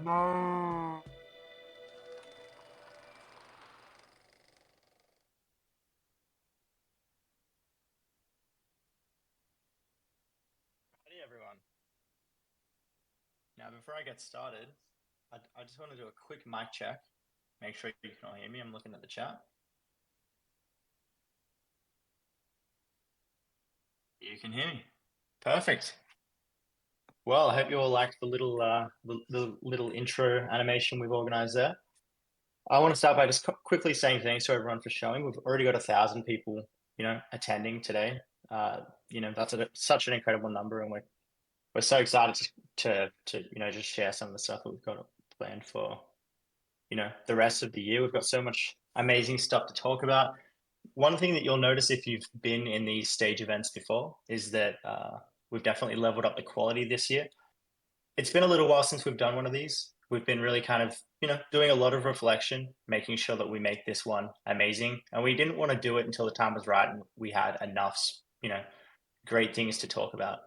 No. Hey everyone. Now, before I get started, I just want to do a quick mic check. Make sure you can all hear me. I'm looking at the chat. You can hear me. Perfect. Well, I hope you all liked the little intro animation we've organized there. I want to start by just quickly saying thanks to everyone for showing. We've already got 1,000 people, attending today. That's such an incredible number, and we're so excited to just share some of the stuff that we've got planned for the rest of the year. We've got so much amazing stuff to talk about. One thing that you'll notice if you've been in these stage events before is that we've definitely leveled up the quality this year. It's been a little while since we've done one of these. We've been really kind of, doing a lot of reflection, making sure that we make this one amazing. And we didn't want to do it until the time was right and we had enough, great things to talk about.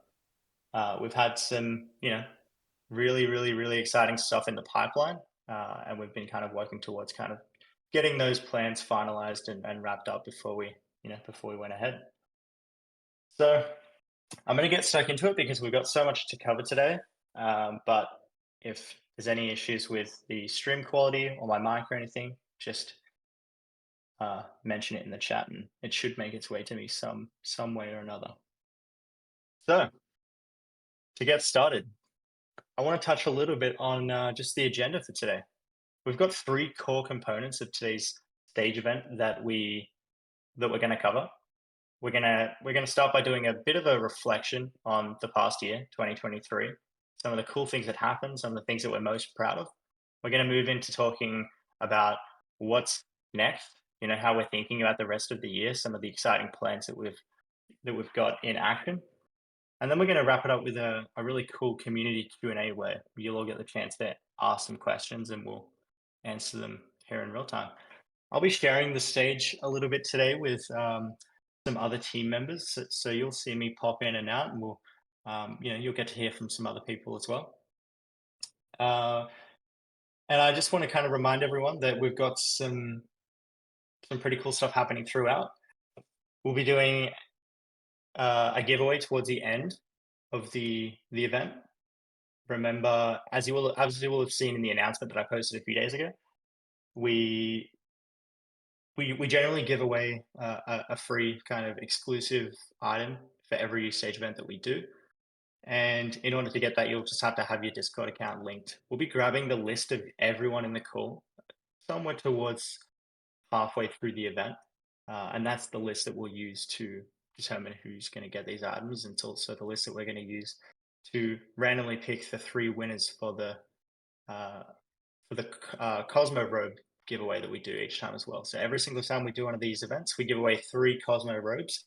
We've had some, really, really, really exciting stuff in the pipeline. And we've been kind of working towards kind of getting those plans finalized and wrapped up before we went ahead. So I'm going to get stuck into it because we've got so much to cover today. But if there's any issues with the stream quality or my mic or anything, just mention it in the chat and it should make its way to me some way or another. So to get started, I want to touch a little bit on just the agenda for today. We've got 3 core components of today's stage event that we're going to cover. We're gonna start by doing a bit of a reflection on the past year, 2023. Some of the cool things that happened, some of the things that we're most proud of. We're gonna move into talking about what's next. How we're thinking about the rest of the year, some of the exciting plans that we've got in action. And then we're going to wrap it up with a really cool community Q&A where you'll all get the chance to ask some questions and we'll answer them here in real time. I'll be sharing the stage a little bit today with some other team members. So you'll see me pop in and out and you'll get to hear from some other people as well. And I just want to kind of remind everyone that we've got some pretty cool stuff happening throughout. We'll be doing a giveaway towards the end of the event. Remember, as you will have seen in the announcement that I posted a few days ago, we generally give away a free kind of exclusive item for every stage event that we do. And in order to get that, you'll just have to have your Discord account linked. We'll be grabbing the list of everyone in the call somewhere towards halfway through the event. And that's the list that we'll use to determine who's going to get these items. And it's also the list that we're going to use to randomly pick the 3 winners for the Cosmo Robe giveaway that we do each time as well. So every single time we do one of these events, we give away 3 Cosmo Robes,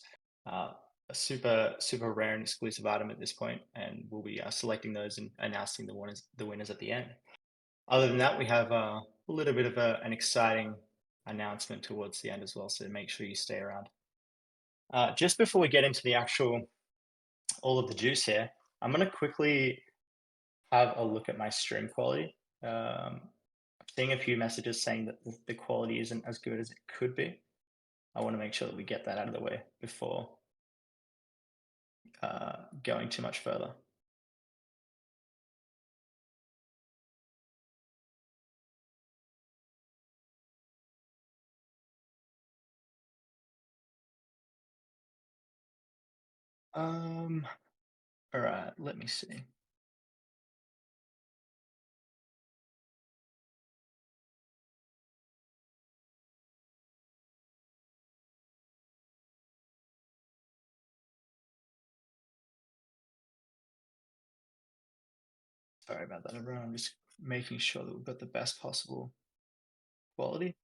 a super rare and exclusive item at this point, and we'll be selecting those and announcing the winners at the end. Other than that, we have a little bit of an exciting announcement towards the end as well, so make sure you stay around. Just before we get into the all of the juice here, I'm going to quickly have a look at my stream quality. I'm seeing a few messages saying that the quality isn't as good as it could be. I want to make sure that we get that out of the way before going too much further. All right, let me see. Sorry about that, everyone. I'm just making sure that we've got the best possible quality.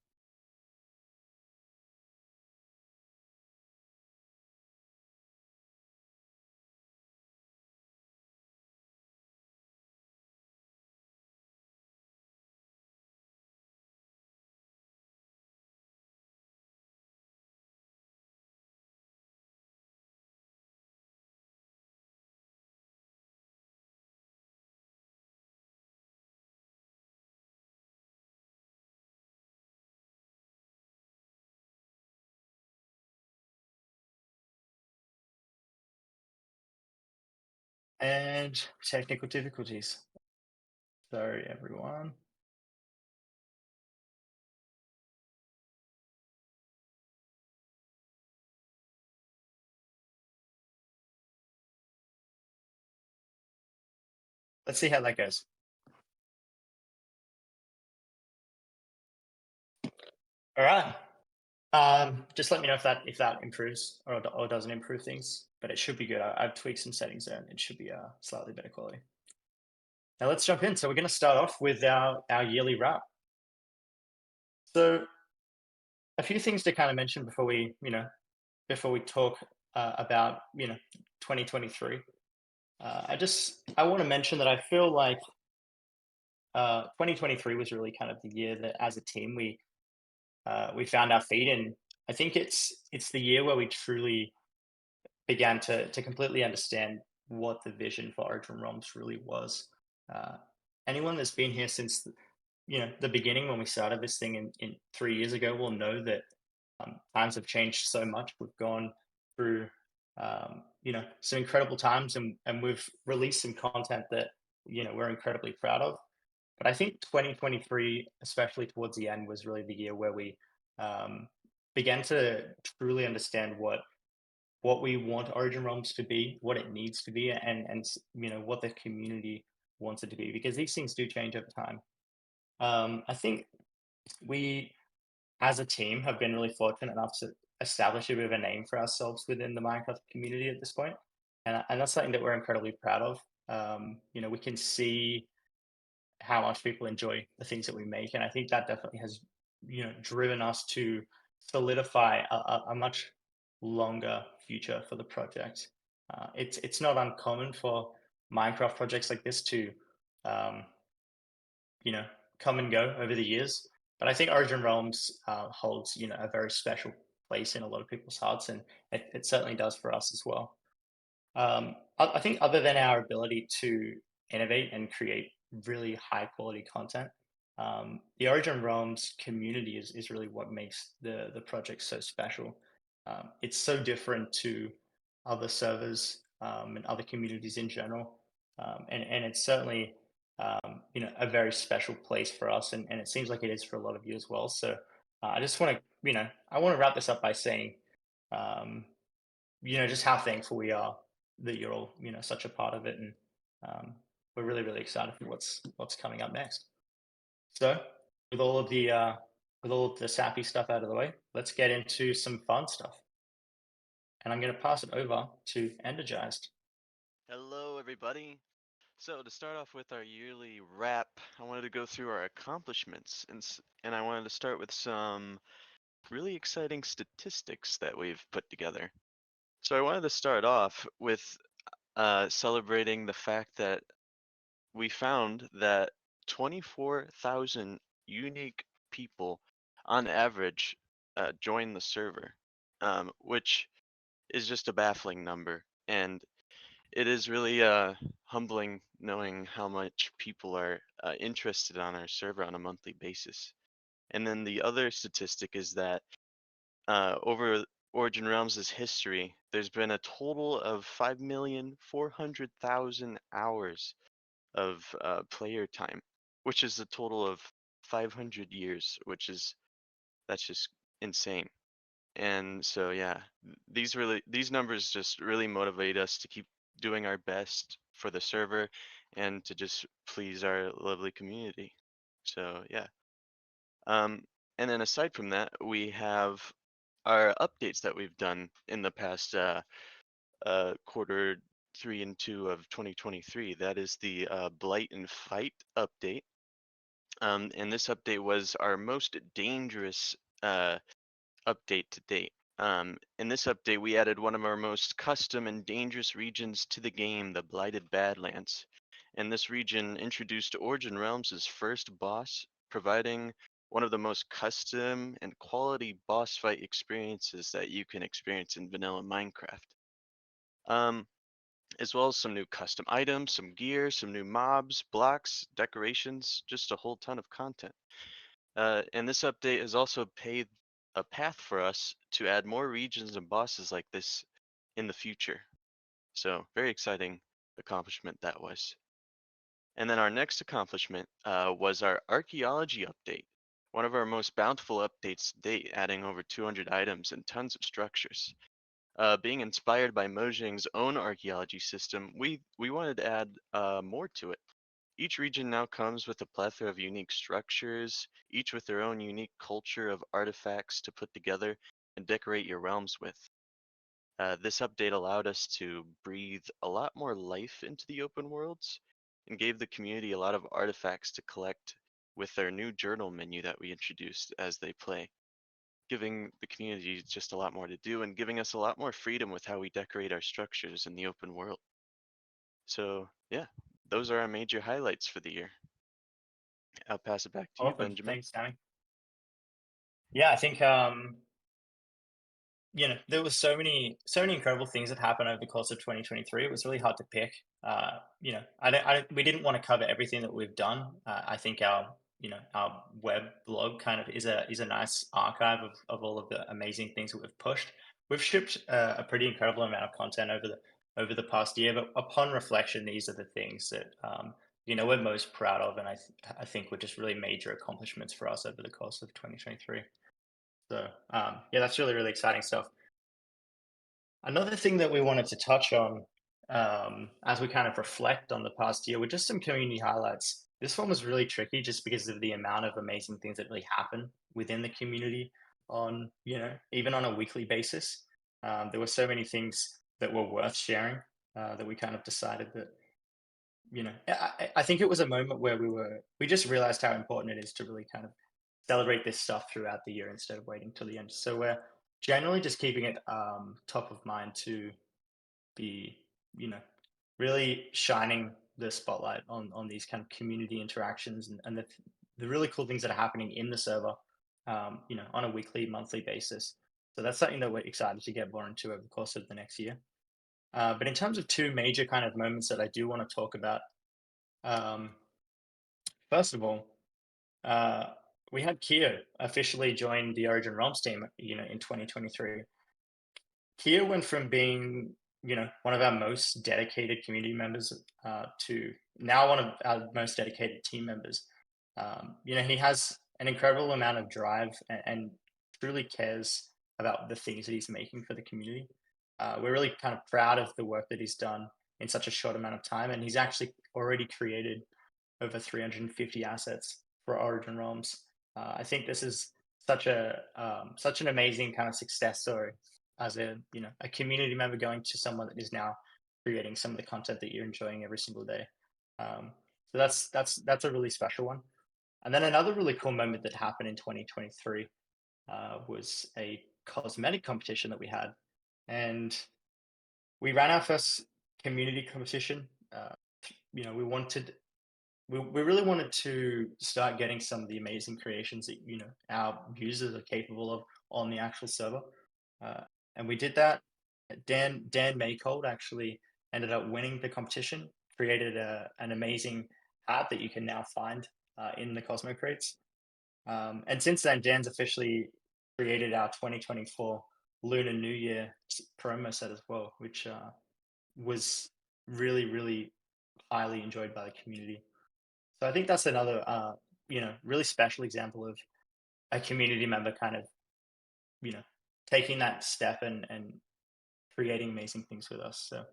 And technical difficulties. Sorry, everyone. Let's see how that goes. All right. Just let me know if that improves or doesn't improve things, but it should be good. I've tweaked some settings there, and it should be slightly better quality. Now let's jump in. So we're going to start off with our yearly wrap. So a few things to kind of mention before we talk about 2023. I want to mention that I feel like 2023 was really kind of the year that as a team we found our feet, and I think it's the year where we truly began to completely understand what the vision for Origin Realms really was. Uh, Anyone that's been here since the beginning when we started this thing in 3 years ago will know that times have changed so much. We've gone through some incredible times, and we've released some content that we're incredibly proud of. But I think 2023, especially towards the end, was really the year where we um, began to truly understand what we want Origin Realms to be, what it needs to be, and what the community wants it to be, because these things do change over time. I think we, as a team, have been really fortunate enough to establish a bit of a name for ourselves within the Minecraft community at this point, and that's something that we're incredibly proud of. We can see how much people enjoy the things that we make, and I think that definitely has driven us to solidify a much longer future for the project. It's not uncommon for Minecraft projects like this to um, you know come and go over the years, but I think Origin Realms holds a very special place in a lot of people's hearts, and it certainly does for us as well. I think other than our ability to innovate and create really high quality content, the Origin Realms community is really what makes the project so special. It's so different to other servers and other communities in general, and it's certainly a very special place for us, and it seems like it is for a lot of you as well. So I just want to I want to wrap this up by saying. Um, just how thankful we are that you're all, such a part of it, and um, we're really, really excited for what's coming up next. So, with all of the sappy stuff out of the way, let's get into some fun stuff. And I'm going to pass it over to Energized. Hello, everybody. So, to start off with our yearly wrap, I wanted to go through our accomplishments, and I wanted to start with some really exciting statistics that we've put together. So, I wanted to start off with celebrating the fact that we found that 24,000 unique people on average join the server, which is just a baffling number. And it is really humbling knowing how much people are interested on our server on a monthly basis. And then the other statistic is that over Origin Realms' history, there's been a total of 5,400,000 hours of player time, which is a total of 500 years, that's just insane. And so yeah, these numbers just really motivate us to keep doing our best for the server and to just please our lovely community. So yeah. Um, and then aside from that, we have our updates that we've done in the past quarter 3 and 2 of 2023. That is the Blight Fight update. And this update was our most dangerous update to date. In this update, we added one of our most custom and dangerous regions to the game, the Blighted Badlands. And this region introduced Origin Realms' first boss, providing one of the most custom and quality boss fight experiences that you can experience in vanilla Minecraft. As well as some new custom items, some gear, some new mobs, blocks, decorations, just a whole ton of content. And this update has also paved a path for us to add more regions and bosses like this in the future. So very exciting accomplishment that was. And then our next accomplishment was our archaeology update, one of our most bountiful updates to date, adding over 200 items and tons of structures. Being inspired by Mojang's own archaeology system, we wanted to add more to it. Each region now comes with a plethora of unique structures, each with their own unique culture of artifacts to put together and decorate your realms with. This update allowed us to breathe a lot more life into the open worlds and gave the community a lot of artifacts to collect with their new journal menu that we introduced as they play, giving the community just a lot more to do and giving us a lot more freedom with how we decorate our structures in the open world. So, yeah, those are our major highlights for the year. I'll pass it back to you, Awesome. Benjamin. Thanks, Sammy. Yeah, I think there was so many incredible things that happened over the course of 2023. It was really hard to pick. We didn't want to cover everything that we've done. I think our web blog kind of is a nice archive of all of the amazing things that we've pushed. We've shipped a pretty incredible amount of content over the past year, but upon reflection, these are the things that we're most proud of, and I think were just really major accomplishments for us over the course of 2023. So yeah, that's really, really exciting stuff. Another thing that we wanted to touch on as we kind of reflect on the past year were just some community highlights. This one was really tricky just because of the amount of amazing things that really happen within the community on, even on a weekly basis. There were so many things that were worth sharing that we kind of decided that, I think it was a moment where we just realized how important it is to really kind of celebrate this stuff throughout the year instead of waiting till the end. So we're generally just keeping it top of mind to be, you know, really shining the spotlight on these kind of community interactions and the really cool things that are happening in the server, on a weekly, monthly basis. So that's something that we're excited to get more into over the course of the next year. But in terms of two major kind of moments that I do want to talk about, um, first of all, uh, we had Kia officially join the Origin Realms team, in 2023. Kia went from being, one of our most dedicated community members to now one of our most dedicated team members. He has an incredible amount of drive and truly cares about the things that he's making for the community. We're really kind of proud of the work that he's done in such a short amount of time, and he's actually already created over 350 assets for Origin Realms. I think this is such an amazing kind of success story as a community member going to someone that is now creating some of the content that you're enjoying every single day. So that's a really special one. And then another really cool moment that happened in 2023 was a cosmetic competition that we had, and we ran our first community competition. We wanted we really wanted to start getting some of the amazing creations that our users are capable of on the actual server, uh, and we did that. Dan Maycold actually ended up winning the competition, created an amazing hat that you can now find in the Cosmo crates. And since then, Dan's officially created our 2024 Lunar New Year promo set as well, which was really, really highly enjoyed by the community. So I think that's another, really special example of a community member kind of, you know, taking that step and creating amazing things with us. So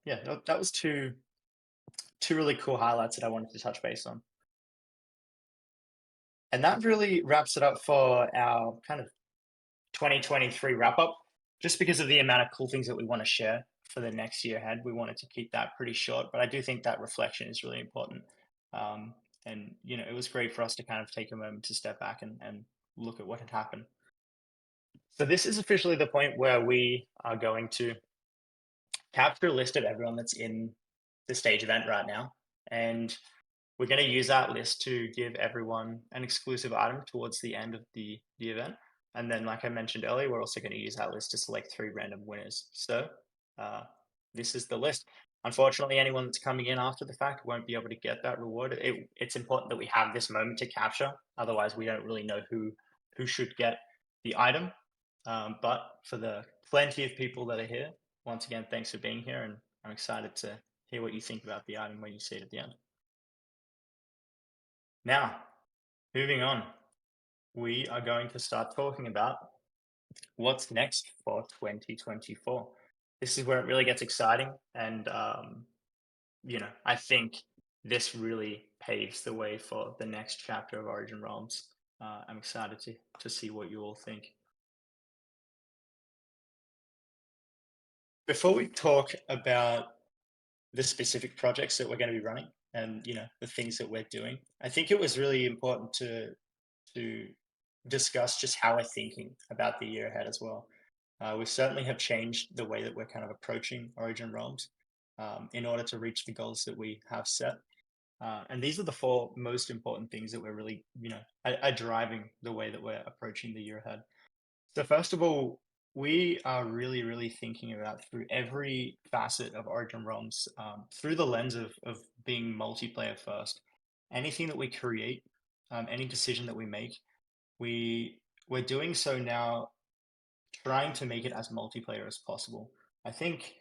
yeah, that was two really cool highlights that I wanted to touch base on. And that really wraps it up for our kind of 2023 wrap up. Just because of the amount of cool things that we want to share for the next year ahead, we wanted to keep that pretty short. But I do think that reflection is really important. And it was great for us to kind of take a moment to step back and look at what had happened. So this is officially the point where we are going to capture a list of everyone that's in the stage event right now, and we're going to use that list to give everyone an exclusive item towards the end of the event. And then, like I mentioned earlier, we're also going to use that list to select 3 random winners. So uh, this is the list. Unfortunately, anyone that's coming in after the fact won't be able to get that reward. It's important that we have this moment to capture. Otherwise, we don't really know who should get the item. But for the plenty of people that are here, once again, thanks for being here, I'm excited to hear what you think about the item when you see it at the end. Now, moving on, we are going to start talking about what's next for 2024. This is where it really gets exciting, and I think this really paves the way for the next chapter of Origin Realms. I'm excited to see what you all think. Before we talk about the specific projects that we're going to be running and the things that we're doing, I think it was really important to discuss just how we're thinking about the year ahead as well. We certainly have changed the way that we're kind of approaching Origin Realms in order to reach the goals that we have set. And these are the four most important things that we're really, are driving the way that we're approaching the year ahead. So first of all, we are really, really thinking about through every facet of Origin Realms, through the lens of being multiplayer first. Anything that we create, any decision that we make, we're doing so now, trying to make it as multiplayer as possible. I think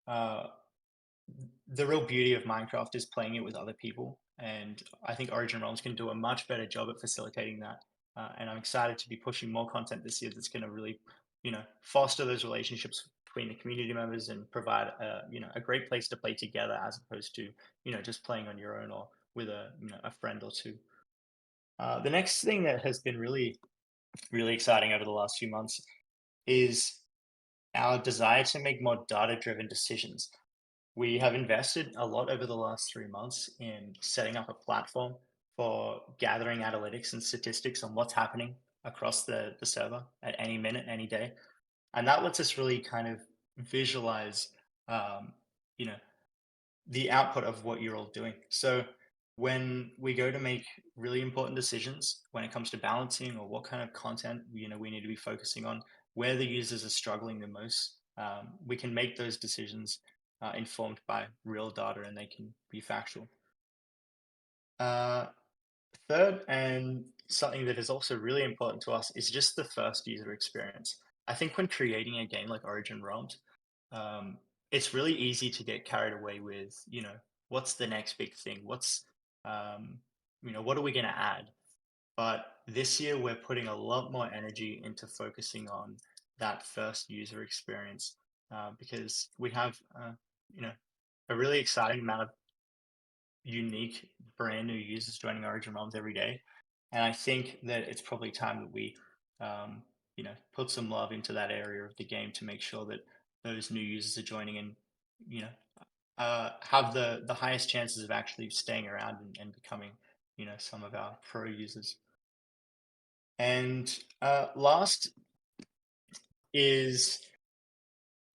the real beauty of Minecraft is playing it with other people, and I think Origin Realms can do a much better job at facilitating that. And I'm excited to be pushing more content this year that's going to really, foster those relationships between the community members and provide a great place to play together as opposed to just playing on your own or with a friend or two. The next thing that has been really really exciting over the last few months is our desire to make more data-driven decisions. We have invested a lot over the last 3 months in setting up a platform for gathering analytics and statistics on what's happening across the server at any minute, any day. And that lets us really kind of visualize, um, you know, the output of what you're all doing. So when we go to make really important decisions when it comes to balancing or what kind of content we need to be focusing on, where the users are struggling the most, we can make those decisions informed by real data and they can be factual. Third, and something that is also really important to us, is just the first user experience. I think when creating a game like Origin Realms, um, it's really easy to get carried away with, what's the next big thing? What are we going to add? But this year, we're putting a lot more energy into focusing on that first user experience because we have, a really exciting amount of unique, brand new users joining Origin Realms every day. And I think that it's probably time that we, put some love into that area of the game to make sure that those new users are joining and, have the highest chances of actually staying around and becoming, some of our pro users. And last is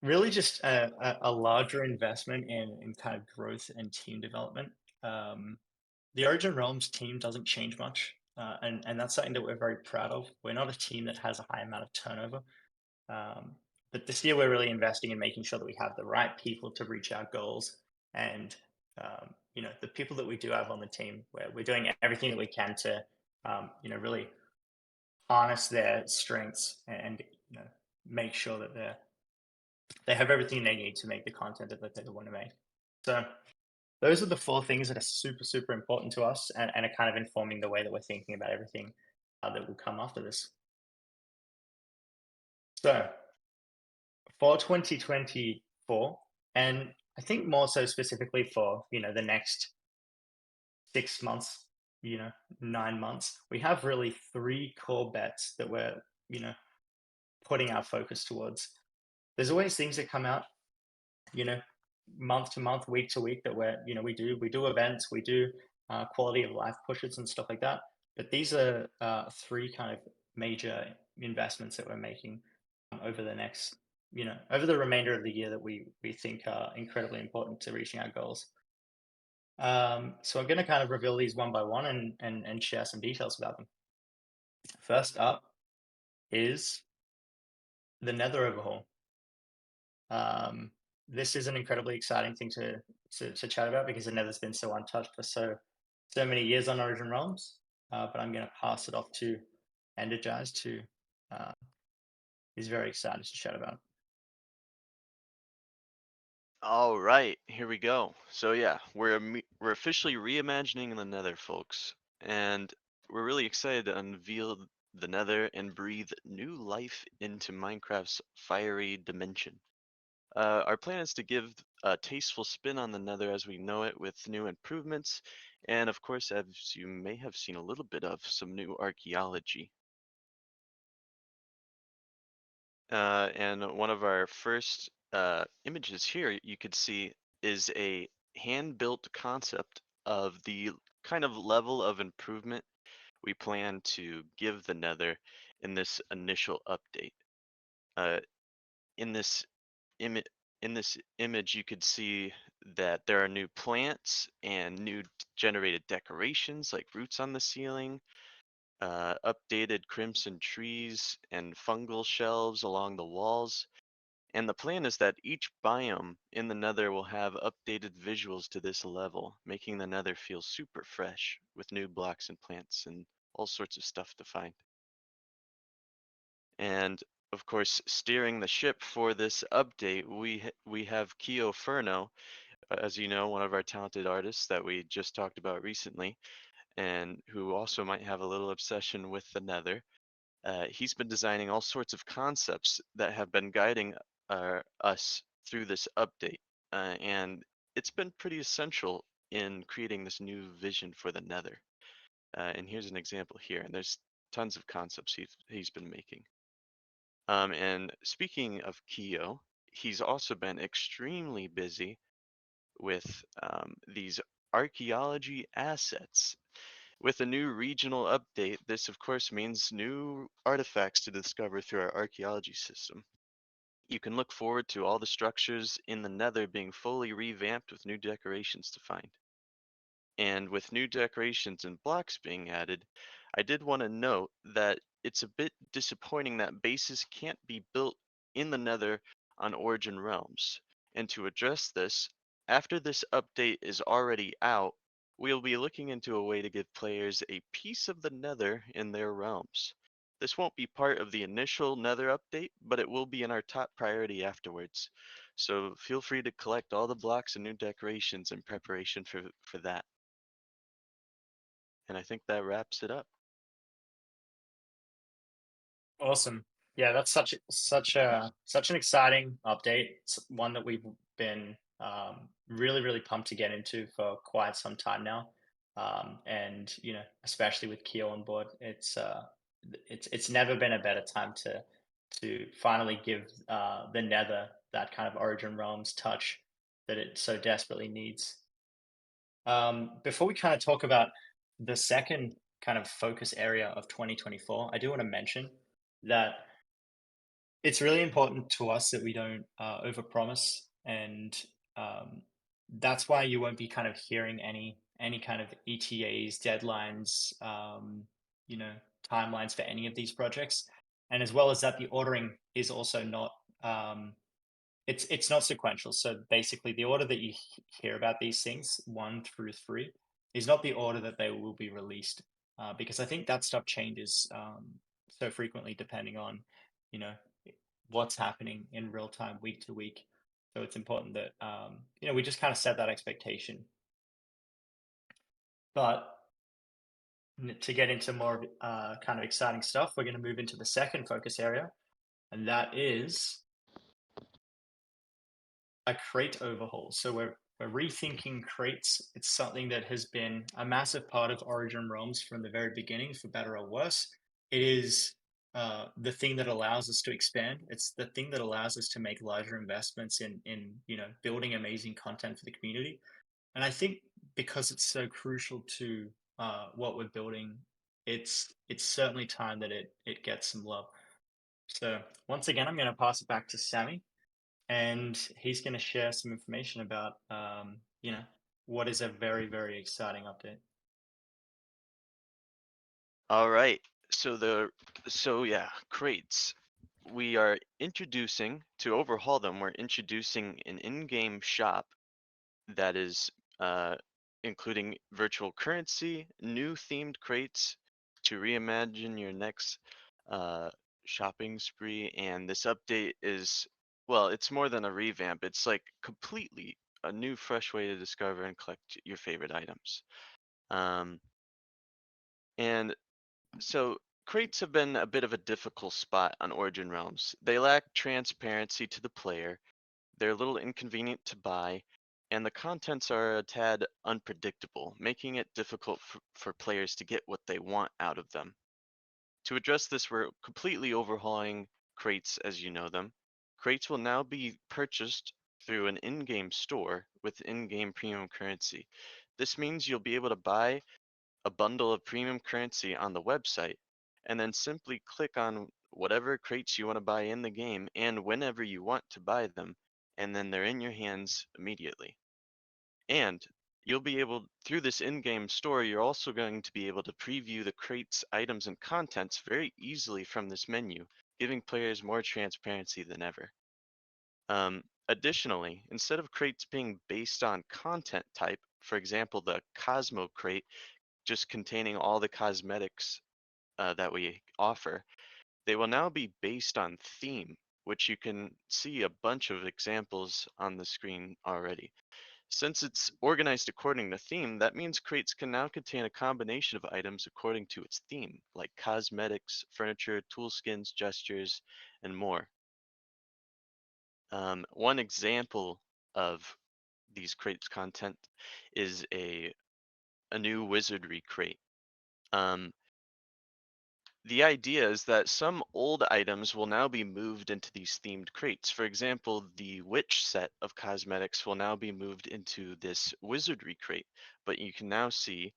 really just a larger investment in kind of growth and team development. The Origin Realms team doesn't change much, and that's something that we're very proud of. We're not a team that has a high amount of turnover, um, but this year we're really investing in making sure that we have the right people to reach our goals, and the people that we do have on the team, we're doing everything that we can to really harness their strengths and make sure that they have everything they need to make the content that they want to make. So those are the four things that are super, super important to us and are kind of informing the way that we're thinking about everything that will come after this. So for 2024, and I think more so specifically for, the next 6 months, 9 months, we have really three core bets that we're, putting our focus towards. There's always things that come out, you know, month to month, week to week that we do events, we do quality of life pushes and stuff like that. But these are three kind of major investments that we're making over the next, over the remainder of the year that we think are incredibly important to reaching our goals. So I'm going to kind of reveal these one by one and share some details about them. First up is the Nether Overhaul. This is an incredibly exciting thing to chat about because the Nether's been so untouched for so many years on Origin Realms. But I'm going to pass it off to Energize, who is very excited to chat about. All right, here we go. So yeah, we're officially reimagining the Nether, folks, and we're really excited to unveil the Nether and breathe new life into Minecraft's fiery dimension. Our plan is to give a tasteful spin on the Nether as we know it with new improvements, and of course, as you may have seen a little bit of, some new archaeology. And one of our first images here you could see is a hand-built concept of the kind of level of improvement we plan to give the Nether in this initial update. Uh, in this image, you could see that there are new plants and new generated decorations like roots on the ceiling, updated crimson trees and fungal shelves along the walls. And the plan is that each biome in the Nether will have updated visuals to this level, making the Nether feel super fresh with new blocks and plants and all sorts of stuff to find. And of course, steering the ship for this update, we have Keo Furno, as you know, one of our talented artists that we just talked about recently, and who also might have a little obsession with the Nether. He's been designing all sorts of concepts that have been guiding us through this update, and it's been pretty essential in creating this new vision for the Nether. And here's an example here, and there's tons of concepts he's been making. And speaking of Keo, he's also been extremely busy with these archaeology assets. With a new regional update, this of course means new artifacts to discover through our archaeology system. You can look forward to all the structures in the Nether being fully revamped with new decorations to find. And with new decorations and blocks being added, I did want to note that it's a bit disappointing that bases can't be built in the Nether on Origin Realms. And to address this, after this update is already out, we'll be looking into a way to give players a piece of the Nether in their realms. This won't be part of the initial Nether update, but it will be in our top priority afterwards. So feel free to collect all the blocks and new decorations in preparation for that. And I think that wraps it up. Awesome. Yeah, that's such an exciting update. It's one that we've been really pumped to get into for quite some time now. And especially with Keo on board, it's never been a better time to finally give the Nether that kind of Origin Realms touch that it so desperately needs. Before we kind of talk about the second kind of focus area of 2024, I do want to mention that it's really important to us that we don't overpromise, and um, that's why you won't be kind of hearing any kind of ETAs, deadlines, you know, timelines for any of these projects, and as well as that, the ordering is also not um, it's not sequential. So basically, the order that you hear about these things, 1 through 3, is not the order that they will be released, because I think that stuff changes so frequently depending on, you know, what's happening in real time, week to week. So it's important that we just kind of set that expectation. But to get into more kind of exciting stuff, we're going to move into the second focus area, and that is a crate overhaul. So we're rethinking crates. It's something that has been a massive part of Origin Realms from the very beginning, for better or worse. It is the thing that allows us to expand. It's the thing that allows us to make larger investments in building amazing content for the community. And I think because it's so crucial to what we're building, it's certainly time that it gets some love. So once again, I'm going to pass it back to Sammy, and he's going to share some information about what is a very exciting update. All right. So yeah, crates. We are introducing to overhaul them. We're introducing an in-game shop that is including virtual currency, new themed crates to reimagine your next uh, shopping spree. And this update is well, it's more than a revamp. It's like completely a new, fresh way to discover and collect your favorite items. Um, and so crates have been a bit of a difficult spot on Origin Realms. They lack transparency to the player, they're a little inconvenient to buy, and the contents are a tad unpredictable, making it difficult for players to get what they want out of them. To address this, we're completely overhauling crates as you know them. Crates will now be purchased through an in-game store with in-game premium currency. This means you'll be able to buy a bundle of premium currency on the website and then simply click on whatever crates you want to buy in the game and whenever you want to buy them, and then they're in your hands immediately. And you'll be able, through this in-game store, you're also going to be able to preview the crates, items, and contents very easily from this menu, giving players more transparency than ever. Additionally, instead of crates being based on content type, for example, the Cosmo crate just containing all the cosmetics that we offer, they will now be based on theme, which you can see a bunch of examples on the screen already. Since it's organized according to theme, that means crates can now contain a combination of items according to its theme, like cosmetics, furniture, tool skins, gestures, and more. One example of these crates content is a new wizardry crate. Um, the idea is that some old items will now be moved into these themed crates. For example, the witch set of cosmetics will now be moved into this wizardry crate, but you can now see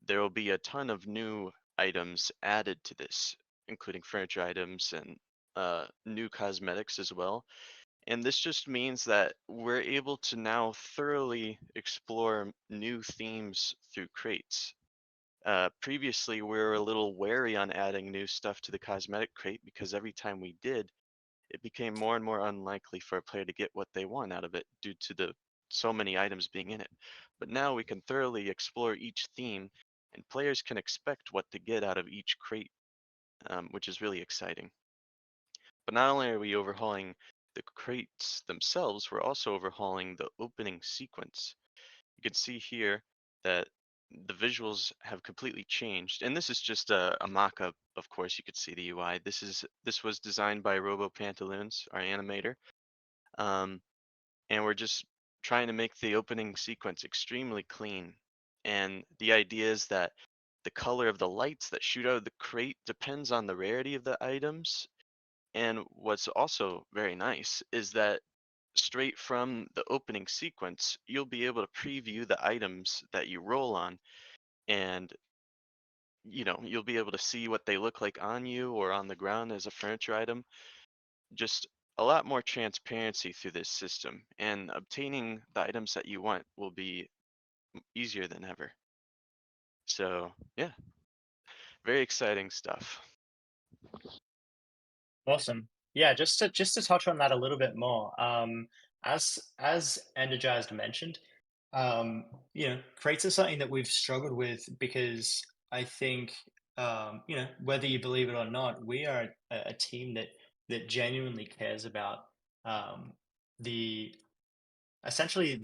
there will be a ton of new items added to this, including furniture items and new cosmetics as well. And this just means that we're able to now thoroughly explore new themes through crates. Previously, we were a little wary on adding new stuff to the cosmetic crate because every time we did, it became more and more unlikely for a player to get what they want out of it due to the so many items being in it. But now we can thoroughly explore each theme, and players can expect what to get out of each crate, which is really exciting. But not only are we overhauling the crates themselves, we're also overhauling the opening sequence. You can see here that the visuals have completely changed, and this is just a mock-up. Of course, you could see the UI. This was designed by Robo Pantaloons, our animator, um, and we're just trying to make the opening sequence extremely clean. And the idea is that the color of the lights that shoot out of the crate depends on the rarity of the items. And what's also very nice is that straight from the opening sequence, you'll be able to preview the items that you roll on, and you'll be able to see what they look like on you or on the ground as a furniture item. Just a lot more transparency through this system, and obtaining the items that you want will be easier than ever. So yeah, very exciting stuff. Awesome. Yeah, just to touch on that a little bit more. As Energized mentioned, crates are something that we've struggled with because I think whether you believe it or not, we are a team that genuinely cares about um, the essentially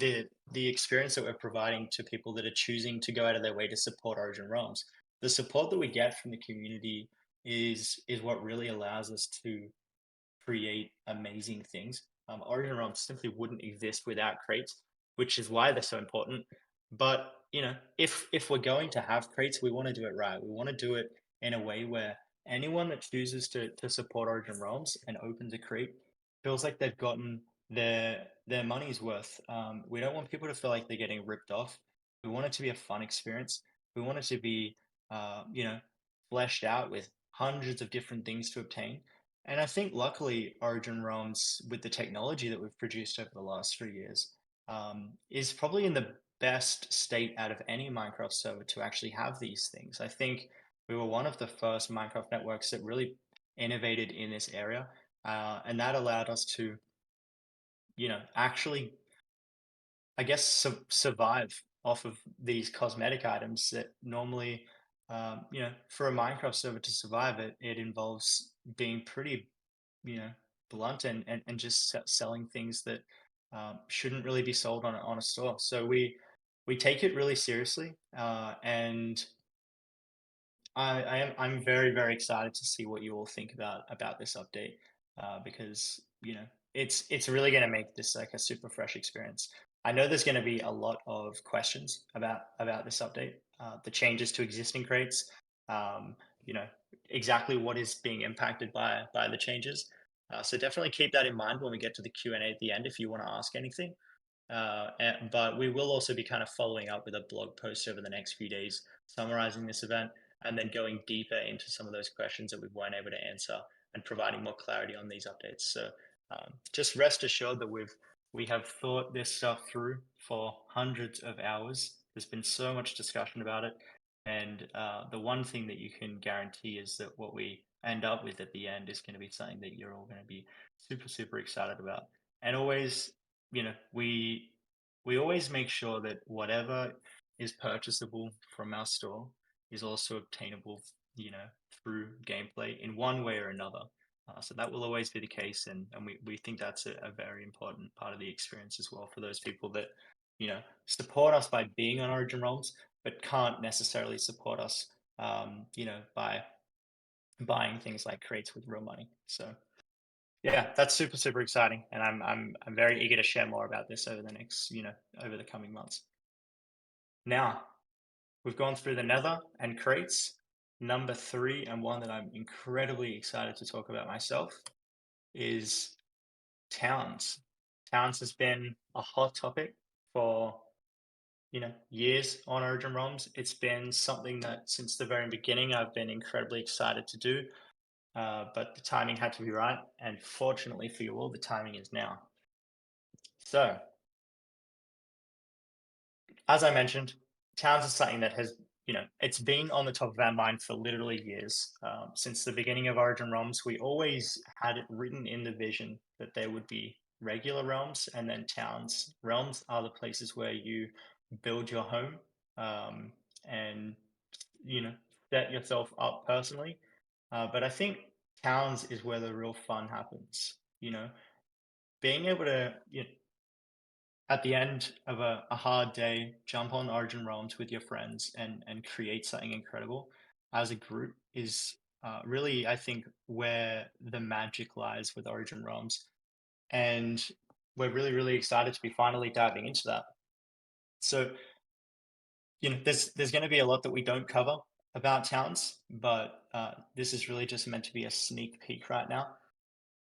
the experience that we're providing to people that are choosing to go out of their way to support Origin Realms. The support that we get from the community is what really allows us to create amazing things. Origin Realms simply wouldn't exist without crates, which is why they're so important. But if we're going to have crates, we want to do it right. We want to do it in a way where anyone that chooses to support Origin Realms and opens a crate feels like they've gotten their money's worth. We don't want people to feel like they're getting ripped off. We want it to be a fun experience. We want it to be, fleshed out with hundreds of different things to obtain. And I think luckily Origin Realms, with the technology that we've produced over the last 3 years, is probably in the best state out of any Minecraft server to actually have these things. I think we were one of the first Minecraft networks that really innovated in this area, and that allowed us to, actually, I guess, survive off of these cosmetic items that normally, for a Minecraft server to survive it, it involves being pretty, you know, blunt and just selling things that shouldn't really be sold on a store. So we take it really seriously, and I'm very very excited to see what you all think about this update, because it's really going to make this like a super fresh experience. I know there's going to be a lot of questions about this update, the changes to existing crates, um, you know exactly what is being impacted by the changes. So definitely keep that in mind when we get to the Q&A at the end if you want to ask anything. But we will also be kind of following up with a blog post over the next few days, summarizing this event and then going deeper into some of those questions that we weren't able to answer and providing more clarity on these updates. So just rest assured that we have thought this stuff through for hundreds of hours. There's been so much discussion about it, and the one thing that you can guarantee is that what we end up with at the end is going to be something that you're all going to be super super excited about. And always, we always make sure that whatever is purchasable from our store is also obtainable, through gameplay in one way or another. So that will always be the case, and we think that's a very important part of the experience as well for those people that support us by being on Origin Realms, but can't necessarily support us, by buying things like crates with real money. So yeah, that's super, super exciting, and I'm very eager to share more about this over the next, over the coming months. Now, we've gone through the Nether and crates. Number three, and one that I'm incredibly excited to talk about myself, is towns. Towns has been a hot topic for years on Origin Realms. It's been something that since the very beginning I've been incredibly excited to do. But the timing had to be right, and fortunately for you all, the timing is now. So, as I mentioned, towns is something that has, it's been on the top of our mind for literally years. Since the beginning of Origin Realms, we always had it written in the vision that there would be regular realms and then towns. Realms are the places where you build your home, and, you know, set yourself up personally. But I think towns is where the real fun happens. Being able to, at the end of a hard day, jump on Origin Realms with your friends and create something incredible as a group is really, I think, where the magic lies with Origin Realms. And we're really, really excited to be finally diving into that. So, there's going to be a lot that we don't cover about towns, but this is really just meant to be a sneak peek right now.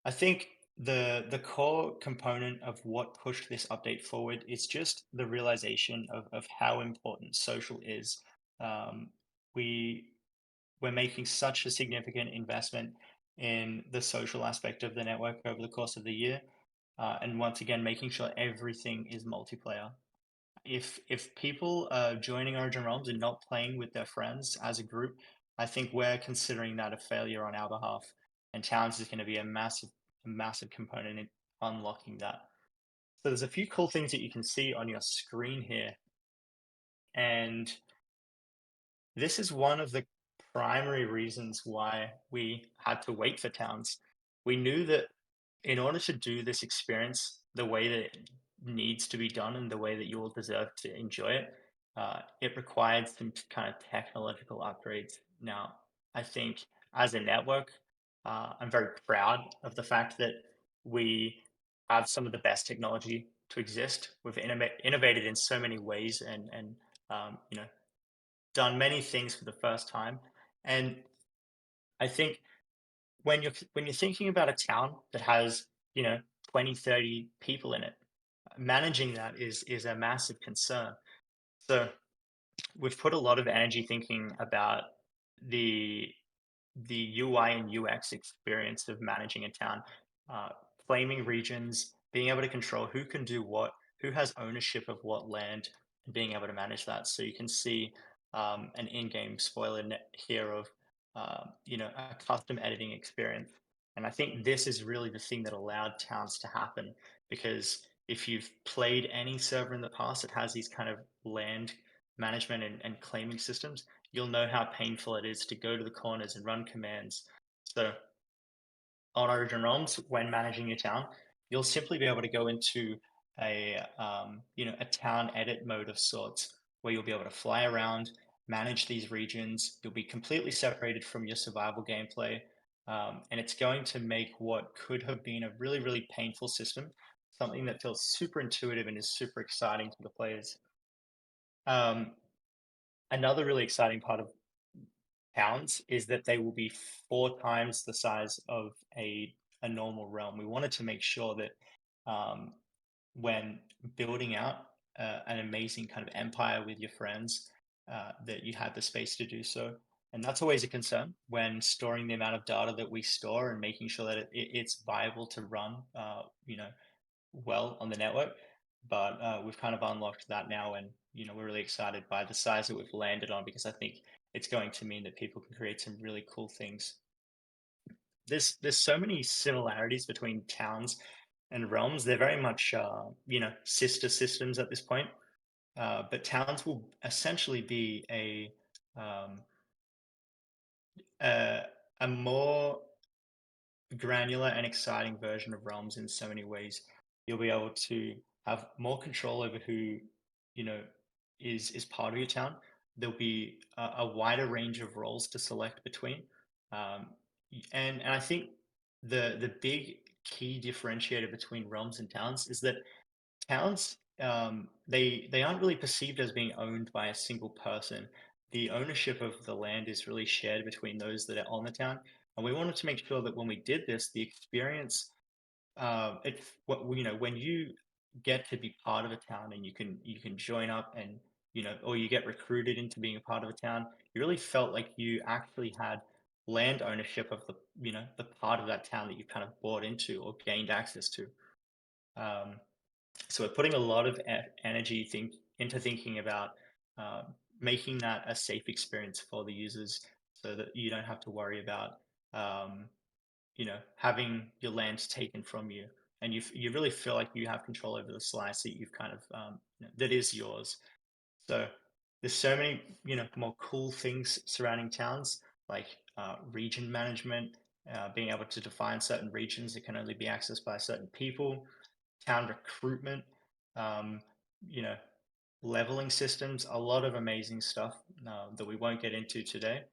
I think the core component of what pushed this update forward is just the realization of how important social is. Um, we we're making such a significant investment in the social aspect of the network over the course of the year, and once again making sure everything is multiplayer. If people are joining Origin Realms and not playing with their friends as a group, I think we're considering that a failure on our behalf. And Towns is going to be a massive component in unlocking that. So there's a few cool things that you can see on your screen here. And this is one of the primary reasons why we had to wait for Towns. We knew that in order to do this experience the way that it needs to be done and the way that you all deserve to enjoy it, it required some kind of technological upgrades. Now, I think as a network, I'm very proud of the fact that we have some of the best technology to exist. We've innovated in so many ways and done many things for the first time. And I think when you're thinking about a town that has 20, 30 people in it, managing that is a massive concern. So we've put a lot of energy thinking about the the UI and UX experience of managing a town, uh, claiming regions, being able to control who can do what, who has ownership of what land, and being able to manage that. So you can see an in-game spoiler here of a custom editing experience. And I think this is really the thing that allowed towns to happen, because if you've played any server in the past that has these kind of land management and claiming systems, you'll know how painful it is to go to the corners and run commands. So on Origin Realms, when managing your town, you'll simply be able to go into a town edit mode of sorts, where you'll be able to fly around, manage these regions. You'll be completely separated from your survival gameplay, and it's going to make what could have been a really, really painful system something that feels super intuitive and is super exciting to the players. Um, Another really exciting part of towns is that they will be 4 times the size of a normal realm. We wanted to make sure that when building out an amazing kind of empire with your friends, that you had the space to do so. And that's always a concern when storing the amount of data that we store and making sure that it's viable to run, well on the network. But we've kind of unlocked that now, and we're really excited by the size that we've landed on, because I think it's going to mean that people can create some really cool things. There's so many similarities between towns and realms. They're very much sister systems at this point. But towns will essentially be um, a a more granular and exciting version of realms in so many ways. You'll be able to have more control over who you know is part of your town. There'll be a wider range of roles to select between, um, and I think the big key differentiator between realms and towns is that towns, they aren't really perceived as being owned by a single person. The ownership of the land is really shared between those that are on the town, and we wanted to make sure that when we did this, the experience, when you get to be part of a town and you can join up and or you get recruited into being a part of a town, you really felt like you actually had land ownership of the part of that town that you kind of bought into or gained access to. Um, so we're putting a lot of energy into thinking about uh, making that a safe experience for the users, so that you don't have to worry about um, having your land taken from you, and you really feel like you have control over the slice that you've kind of that is yours. So there's so many more cool things surrounding towns, like region management, being able to define certain regions that can only be accessed by certain people, town recruitment, um, you know, leveling systems, a lot of amazing stuff that we won't get into today.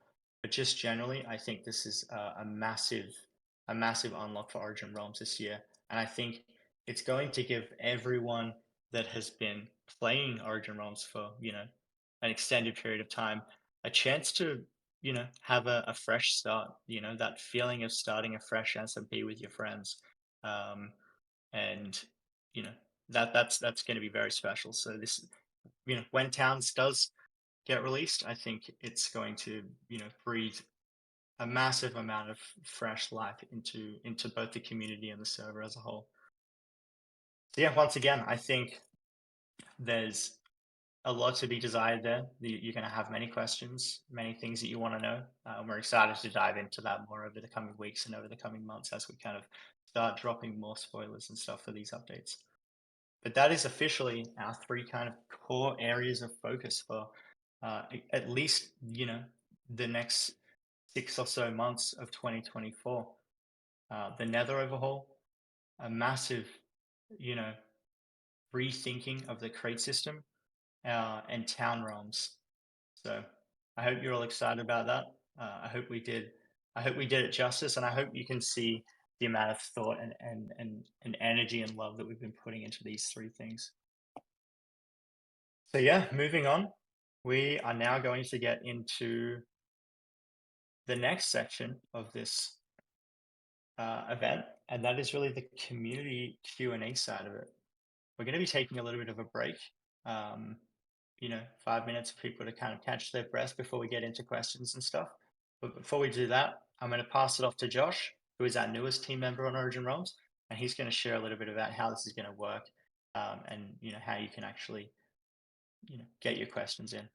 But just generally, I think this is a massive unlock for Origin Realms this year, and I think it's going to give everyone that has been playing Origin Realms for an extended period of time a chance to have a fresh start. That feeling of starting a fresh SMP with your friends. Um, and you know that's going to be very special. So this, when Towns does get released, I think it's going to breathe a massive amount of fresh life into both the community and the server as a whole. So yeah, once again, I think there's a lot to be desired there. You're going to have many questions, many things that you want to know. We're excited to dive into that more over the coming weeks and over the coming months as we kind of start dropping more spoilers and stuff for these updates. But that is officially our 3 kind of core areas of focus for at least the next 6 or so months of 2024. The Nether Overhaul, a massive you know rethinking of the crate system, and town realms. So I hope you're all excited about that. I hope we did. I hope we did it justice, and I hope you can see the amount of thought and energy and love that we've been putting into these 3 things. So yeah, moving on, we are now going to get into the next section of this event, and that is really the community Q&A side of it. We're going to be taking a little bit of a break, um, 5 minutes for people to kind of catch their breath before we get into questions and stuff. But before we do that, I'm going to pass it off to Josh, who is our newest team member on Origin Realms, and he's going to share a little bit about how this is going to work, and how you can actually get your questions in.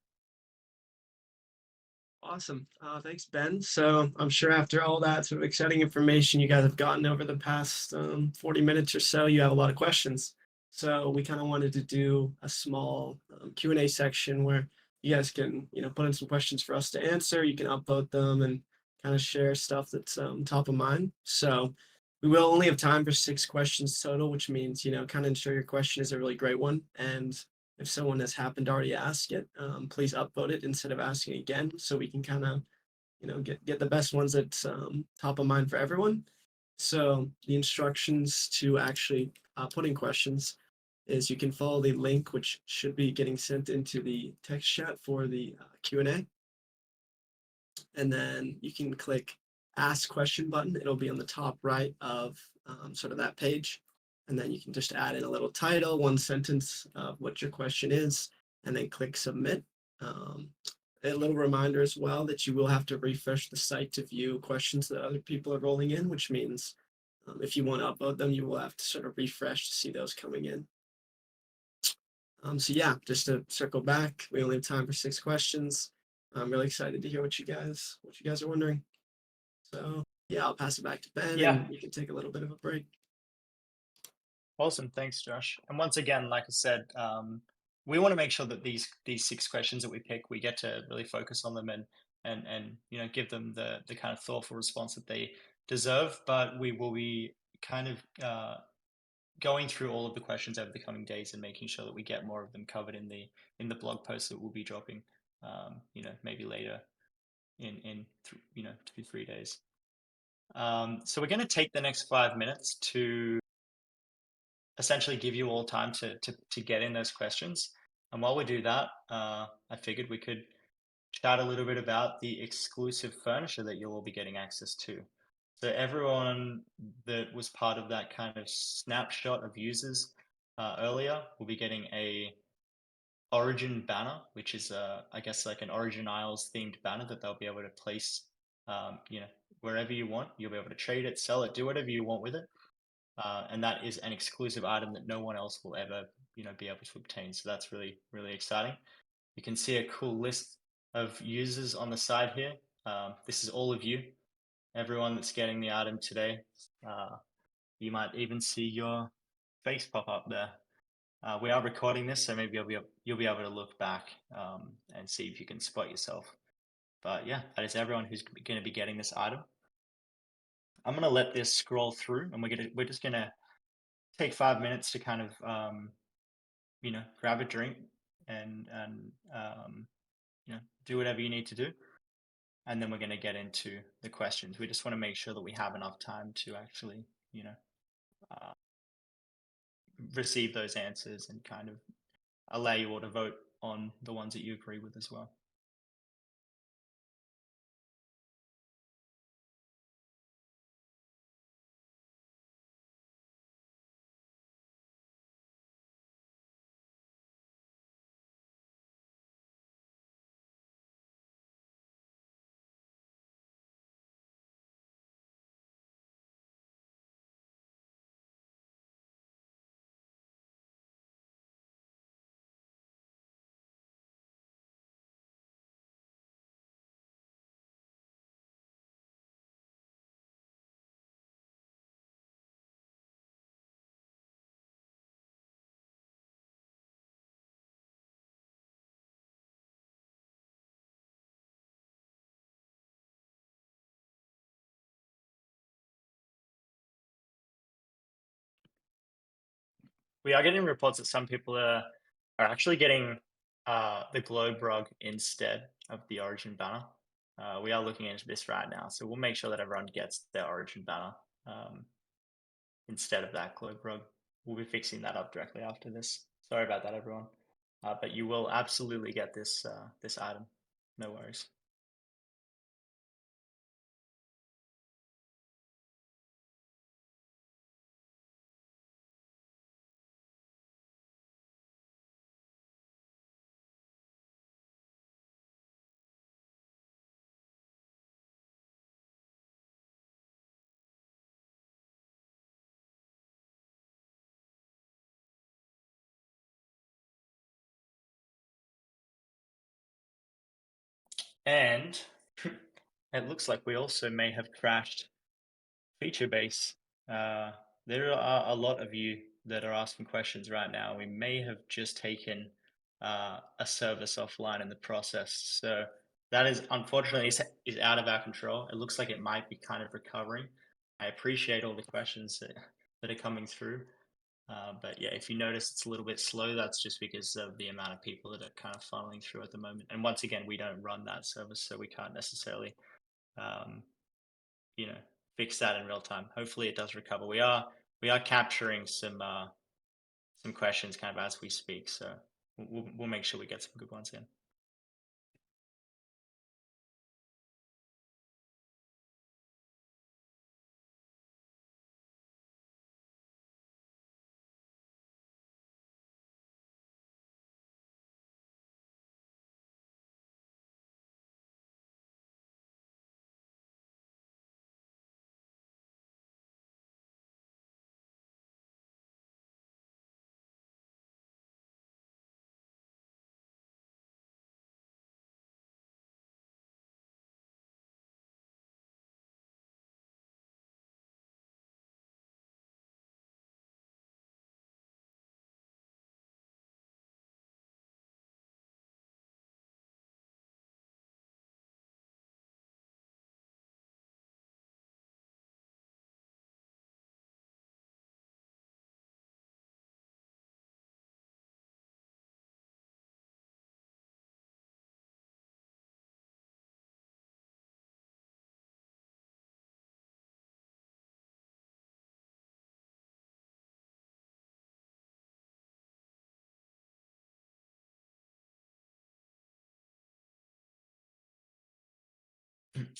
Awesome. Thanks, Ben. So I'm sure after all that sort of exciting information you guys have gotten over the past 40 minutes or so, you have a lot of questions. So we kind of wanted to do a small Q&A section where you guys can, put in some questions for us to answer. You can upvote them and kind of share stuff that's top of mind. So We will only have time for 6 questions total, which means, kind of ensure your question is a really great one. And if someone has happened to already ask it, please upvote it instead of asking again, so we can kind of, get the best ones that's top of mind for everyone. So the instructions to actually put in questions is you can follow the link, which should be getting sent into the text chat for the Q&A. And then you can click ask question button. It'll be on the top right of sort of that page. And then you can just add in a little title, 1 sentence of what your question is, and then click submit. A little reminder as well that you will have to refresh the site to view questions that other people are rolling in, which means if you want to upload them, you will have to sort of refresh to see those coming in. So yeah, just to circle back, we only have time for 6 questions. I'm really excited to hear what you guys are wondering. So yeah, I'll pass it back to Ben, and we can take a little bit of a break. Awesome, thanks, Josh. And once again, like I said, we want to make sure that these 6 questions that we pick, we get to really focus on them and give them the kind of thoughtful response that they deserve. But we will be kind of going through all of the questions over the coming days and making sure that we get more of them covered in the blog post that we'll be dropping, maybe later in 2-3 days. So we're going to take the next 5 minutes to essentially give you all time to get in those questions. And while we do that, I figured we could chat a little bit about the exclusive furniture that you'll all be getting access to. So everyone that was part of that kind of snapshot of users earlier will be getting a Origin banner, which is I guess like an Origin Isles themed banner that they'll be able to place, wherever you want. You'll be able to trade it, sell it, do whatever you want with it. And that is an exclusive item that no one else will ever, be able to obtain. So that's really, really exciting. You can see a cool list of users on the side here. This is all of you, everyone that's getting the item today. You might even see your face pop up there. We are recording this, so maybe you'll be able to look back and see if you can spot yourself. But yeah, that is everyone who's going to be getting this item. I'm going to let this scroll through, and we're just going to take 5 minutes to kind of grab a drink and do whatever you need to do, and then we're going to get into the questions. We just want to make sure that we have enough time to actually receive those answers and kind of allow you all to vote on the ones that you agree with as well. We are getting reports that some people are actually getting the globe rug instead of the Origin banner. We are looking into this right now, so we'll make sure that everyone gets their Origin banner instead of that globe rug. We'll be fixing that up directly after this. Sorry about that, everyone. But you will absolutely get this this item. No worries. And it looks like we also may have crashed feature base. There are a lot of you that are asking questions right now. We may have just taken a service offline in the process. So that is unfortunately is out of our control. It looks like it might be kind of recovering. I appreciate all the questions that are coming through. But yeah, if you notice it's a little bit slow, that's just because of the amount of people that are kind of funneling through at the moment. And once again, we don't run that service, so we can't necessarily, you know, fix that in real time. Hopefully, it does recover. We are capturing some questions kind of as we speak, so we'll make sure we get some good ones in.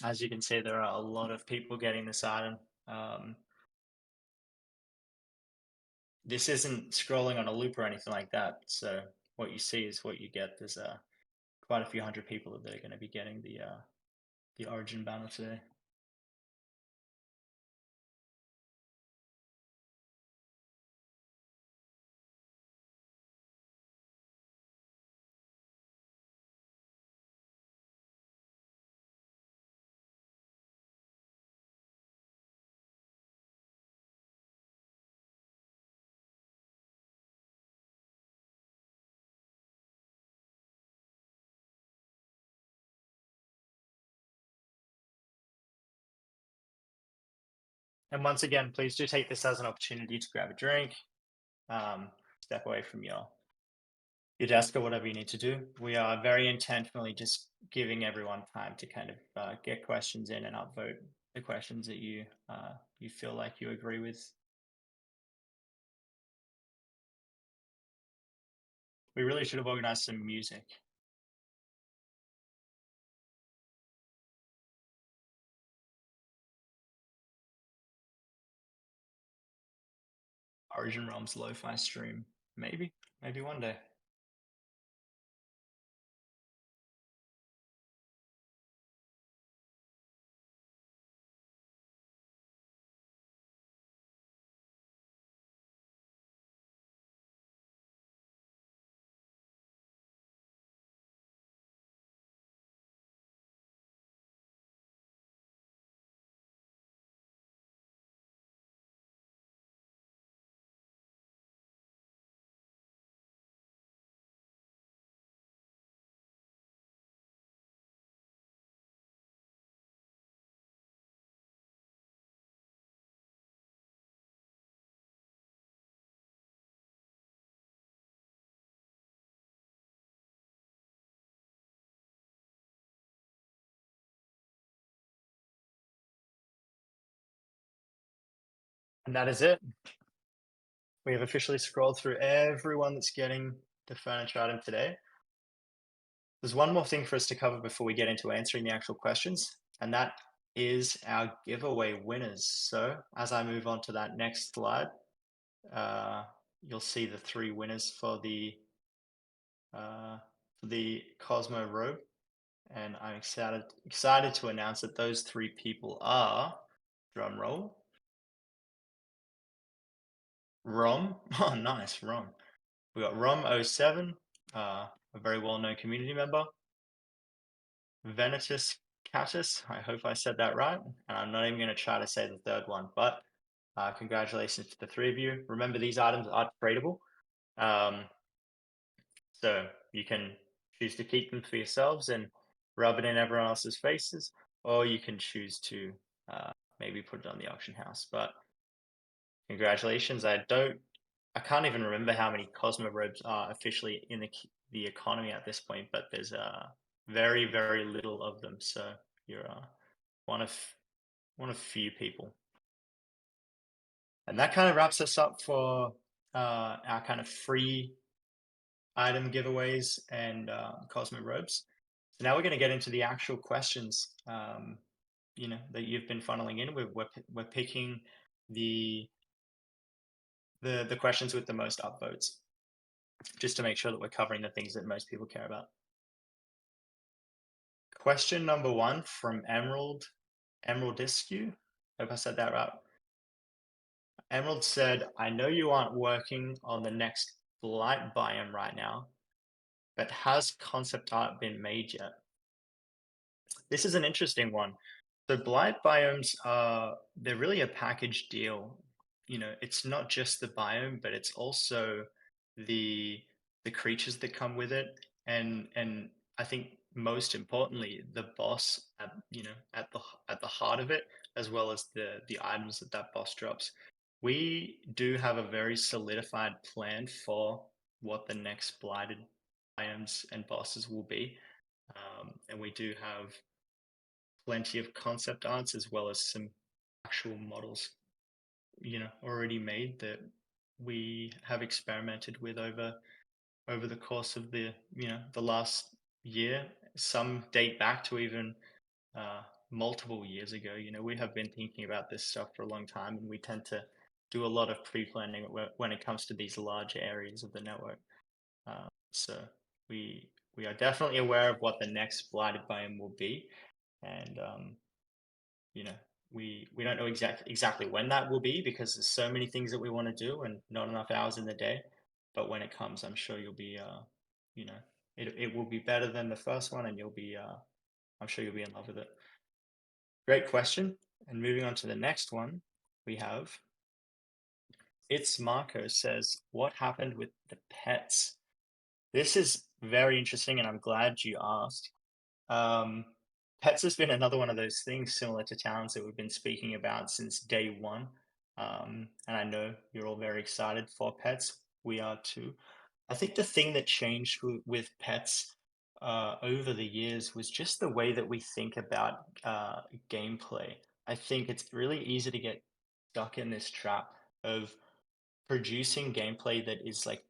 As you can see, there are a lot of people getting this item. This isn't scrolling on a loop or anything like that. So what you see is what you get. There's quite a few hundred people that are going to be getting the origin banner today. And once again, please do take this as an opportunity to grab a drink, step away from your desk or whatever you need to do. We are very intentionally just giving everyone time to kind of get questions in and upvote the questions that you feel like you agree with. We really should have organized some music. Origin Realms lo-fi stream. Maybe one day. And that is it. We have officially scrolled through everyone that's getting the furniture item today. There's one more thing for us to cover before we get into answering the actual questions, and that is our giveaway winners. So as I move on to that next slide, you'll see the 3 winners for the Cosmo Robe, and I'm excited to announce that those 3 people are, drum roll, Rom. Oh, nice, Rom. We got Rom07, a very well-known community member. Venetus Catus, I hope I said that right, and I'm not even going to try to say the third one, but congratulations to the 3 of you. Remember, these items are tradable, so you can choose to keep them for yourselves and rub it in everyone else's faces, or you can choose to maybe put it on the auction house. But congratulations. I can't even remember how many Cosmo robes are officially in the economy at this point, but there's very, very little of them. So you're one of few people. And that kind of wraps us up for our kind of free item giveaways and Cosmo robes. So now we're going to get into the actual questions, you know, that you've been funneling in. We're picking the questions with the most upvotes, just to make sure that we're covering the things that most people care about. Question number 1 from Emeraldiscu. Hope I said that right. Emerald said, I know you aren't working on the next Blight biome right now, but has concept art been made yet? This is an interesting one. So Blight biomes they're really a package deal. You know, it's not just the biome, but it's also the creatures that come with it, and I think most importantly, the boss at, you know, at the heart of it, as well as the items that boss drops. We do have a very solidified plan for what the next blighted biomes and bosses will be, and we do have plenty of concept arts as well as some actual models, you know, already made that we have experimented with over the course of the, you know, the last year. Some date back to even multiple years ago. You know, we have been thinking about this stuff for a long time, and we tend to do a lot of pre-planning when it comes to these large areas of the network. So we are definitely aware of what the next blighted biome will be, and you know, we don't know exactly when that will be, because there's so many things that we want to do and not enough hours in the day. But when it comes, I'm sure you'll be you know, it will be better than the first one, and you'll be I'm sure you'll be in love with it. Great question. And moving on to the next one, we have It's Marco says, what happened with the pets? This is very interesting, and I'm glad you asked. Pets has been another one of those things similar to towns that we've been speaking about since day one. And I know you're all very excited for pets. We are too. I think the thing that changed with pets over the years was just the way that we think about gameplay. I think it's really easy to get stuck in this trap of producing gameplay that is like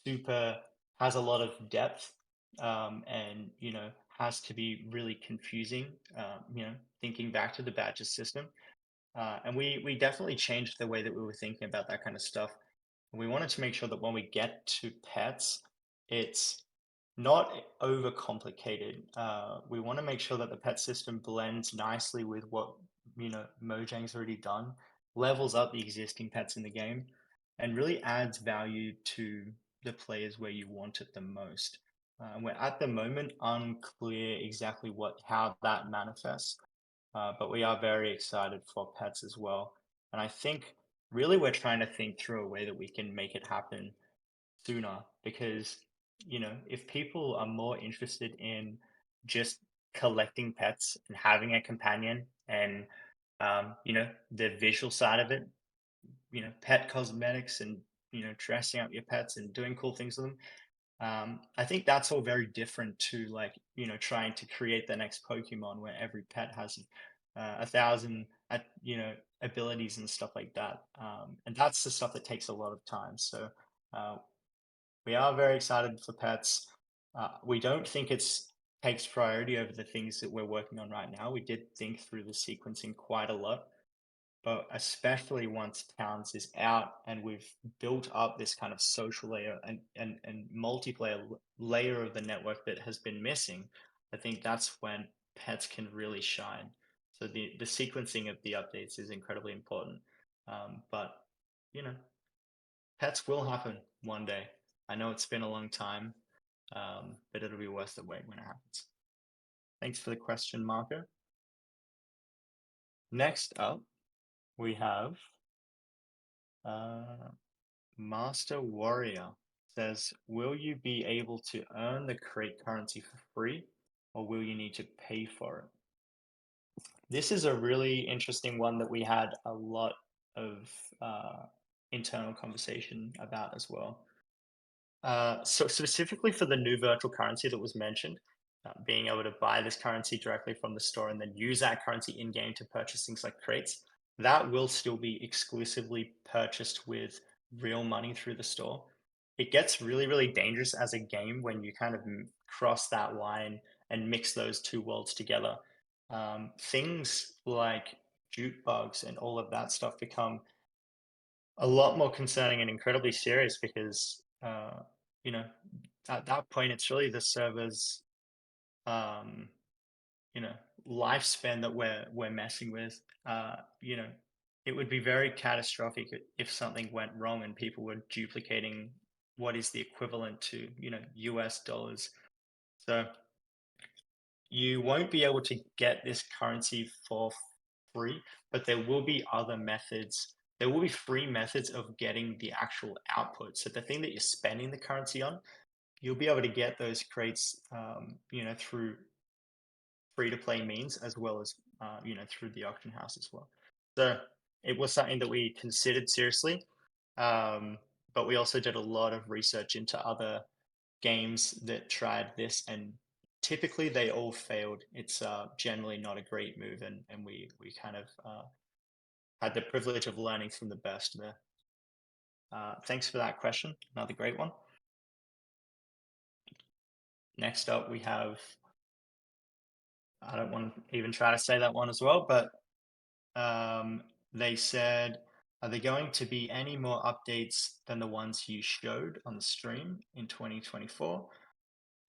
super, has a lot of depth, and, you know, has to be really confusing, you know, thinking back to the badges system. And we definitely changed the way that we were thinking about that kind of stuff. We wanted to make sure that when we get to pets, it's not overcomplicated. We want to make sure that the pet system blends nicely with what, you know, Mojang's already done, levels up the existing pets in the game, and really adds value to the players where you want it the most. We're at the moment unclear exactly how that manifests, but we are very excited for pets as well. And I think really we're trying to think through a way that we can make it happen sooner, because, you know, if people are more interested in just collecting pets and having a companion and, you know, the visual side of it, you know, pet cosmetics and, you know, dressing up your pets and doing cool things with them. I think that's all very different to, like, you know, trying to create the next Pokemon where every pet has 1,000, you know, abilities and stuff like that. And that's the stuff that takes a lot of time. So we are very excited for pets. We don't think it's takes priority over the things that we're working on right now. We did think through the sequencing quite a lot, but especially once Towns is out and we've built up this kind of social layer and multiplayer layer of the network that has been missing, I think that's when pets can really shine. So the sequencing of the updates is incredibly important. But, you know, pets will happen one day. I know it's been a long time, but it'll be worth the wait when it happens. Thanks for the question, Marco. Next up, we have Master Warrior says, will you be able to earn the crate currency for free, or will you need to pay for it? This is a really interesting one that we had a lot of internal conversation about as well. So specifically for the new virtual currency that was mentioned, being able to buy this currency directly from the store and then use that currency in game to purchase things like crates, that will still be exclusively purchased with real money through the store. It gets really, really dangerous as a game when you kind of cross that line and mix those two worlds together. Things like jute bugs and all of that stuff become a lot more concerning and incredibly serious because you know at that point it's really the server's um, you know lifespan that we're messing with. It would be very catastrophic if something went wrong and people were duplicating what is the equivalent to US dollars. So you won't be able to get this currency for free, but there will be other methods. There will be free methods of getting the actual output. So the thing that you're spending the currency on, you'll be able to get those crates, through free to play means as well as, through the auction house as well. So it was something that we considered seriously, but we also did a lot of research into other games that tried this, and typically they all failed. It's generally not a great move, and we kind of had the privilege of learning from the best there. Thanks for that question. Another great one. Next up, we have, I don't want to even try to say that one as well, but they said, are there going to be any more updates than the ones you showed on the stream in 2024?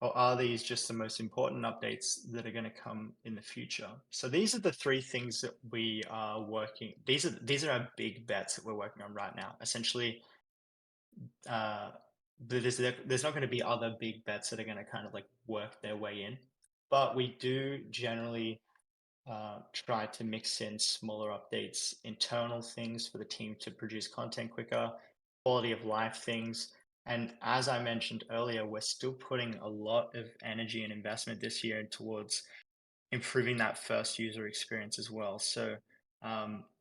Or are these just the most important updates that are going to come in the future? So these are the three things that we are working. These are our big bets that we're working on right now. Essentially, there's not going to be other big bets that are going to kind of like work their way in, but we do generally try to mix in smaller updates, internal things for the team to produce content quicker, quality of life things. And as I mentioned earlier, we're still putting a lot of energy and investment this year towards improving that first user experience as well. So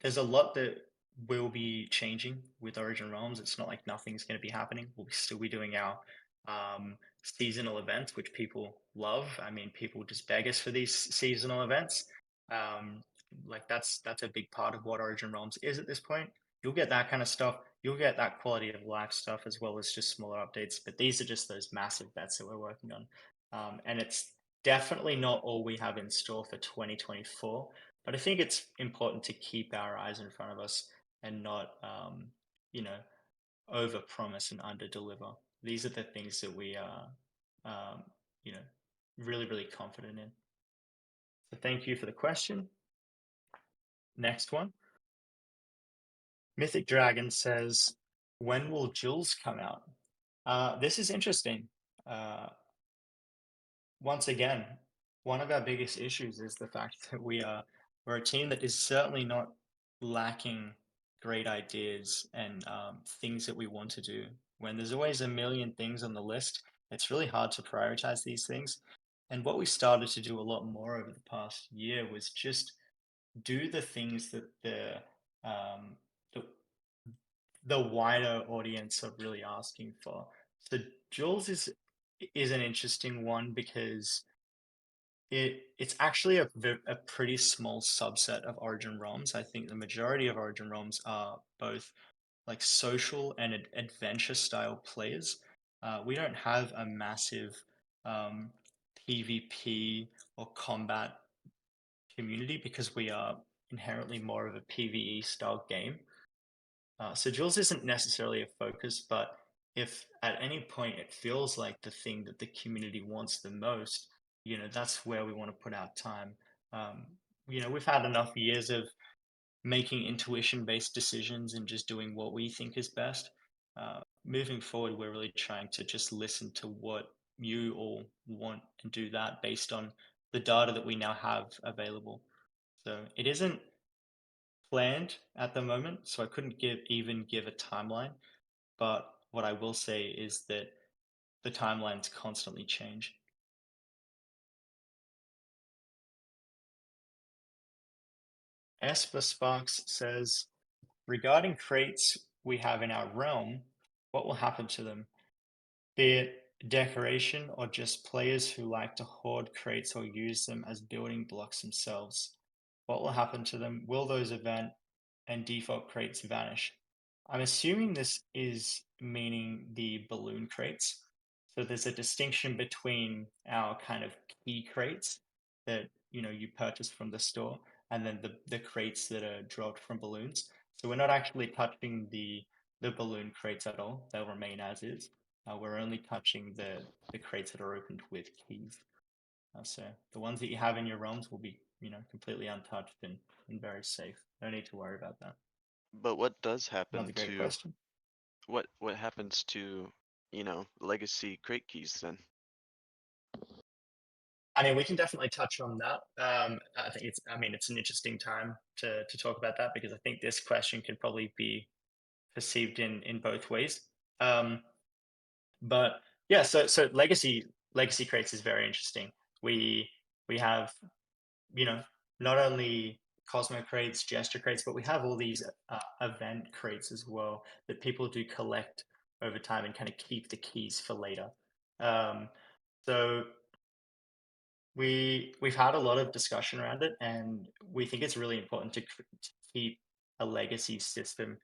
there's a lot that will be changing with Origin Realms. It's not like nothing's going to be happening. We'll still be doing our seasonal events, which people love. I mean, people just beg us for these seasonal events. Like that's a big part of what Origin Realms is at this point. You'll get that kind of stuff. You'll get that quality of life stuff as well as just smaller updates. But these are just those massive bets that we're working on, and it's definitely not all we have in store for 2024. But I think it's important to keep our eyes in front of us and not, over promise and under deliver. These are the things that we are, really, really confident in. So thank you for the question. Next one. Mythic Dragon says, when will Duels come out? This is interesting. Once again, one of our biggest issues is the fact that we're a team that is certainly not lacking great ideas and things that we want to do. When there's always a million things on the list, it's really hard to prioritize these things. And what we started to do a lot more over the past year was just do the things that um, the, the wider audience are really asking for. So Jules is an interesting one because it's actually a pretty small subset of Origin Realms. I think the majority of Origin Realms are both like social and adventure style players. We don't have a massive PvP or combat community because we are inherently more of a PvE style game. So Jules isn't necessarily a focus, but if at any point it feels like the thing that the community wants the most, that's where we want to put our time. We've had enough years of making intuition-based decisions and just doing what we think is best. Moving forward, we're really trying to just listen to what you all want and do that based on the data that we now have available. So it isn't planned at the moment, so I couldn't even give a timeline. But what I will say is that the timelines constantly change. Esper Sparks says, regarding crates we have in our realm, what will happen to them? Be it decoration or just players who like to hoard crates or use them as building blocks themselves. What will happen to them? Will those event and default crates vanish? I'm assuming this is meaning the balloon crates. So there's a distinction between our kind of key crates that you purchase from the store, and then the crates that are dropped from balloons. So we're not actually touching the balloon crates at all. They'll remain as is. We're only touching the crates that are opened with keys. So the ones that you have in your realms will be completely untouched and very safe. No need to worry about that. But what does happen Another great to question. what happens to, legacy crate keys then? I mean, we can definitely touch on that. I think it's an interesting time to talk about that, because I think this question can probably be perceived in both ways. But yeah, so legacy crates is very interesting. We have not only Cosmo crates, gesture crates, but we have all these event crates as well that people do collect over time and kind of keep the keys for later. So we've had a lot of discussion around it, and we think it's really important to keep a legacy system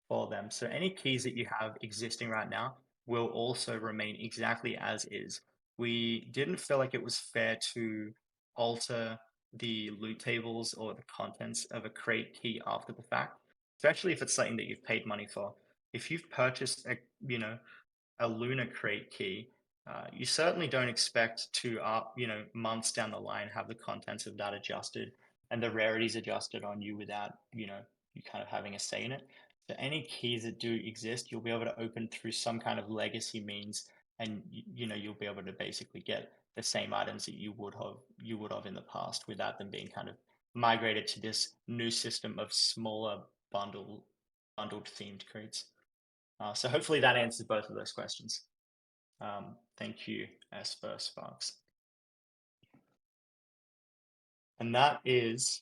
for them. So any keys that you have existing right now will also remain exactly as is. We didn't feel like it was fair to alter the loot tables or the contents of a crate key after the fact, especially if it's something that you've paid money for. If you've purchased a Luna crate key, you certainly don't expect to, months down the line, have the contents of that adjusted and the rarities adjusted on you without, you kind of having a say in it. So any keys that do exist, you'll be able to open through some kind of legacy means, and you'll be able to basically get the same items that you would have in the past without them being kind of migrated to this new system of smaller bundled themed crates. So hopefully that answers both of those questions. Thank you, Esper Sparks. And that is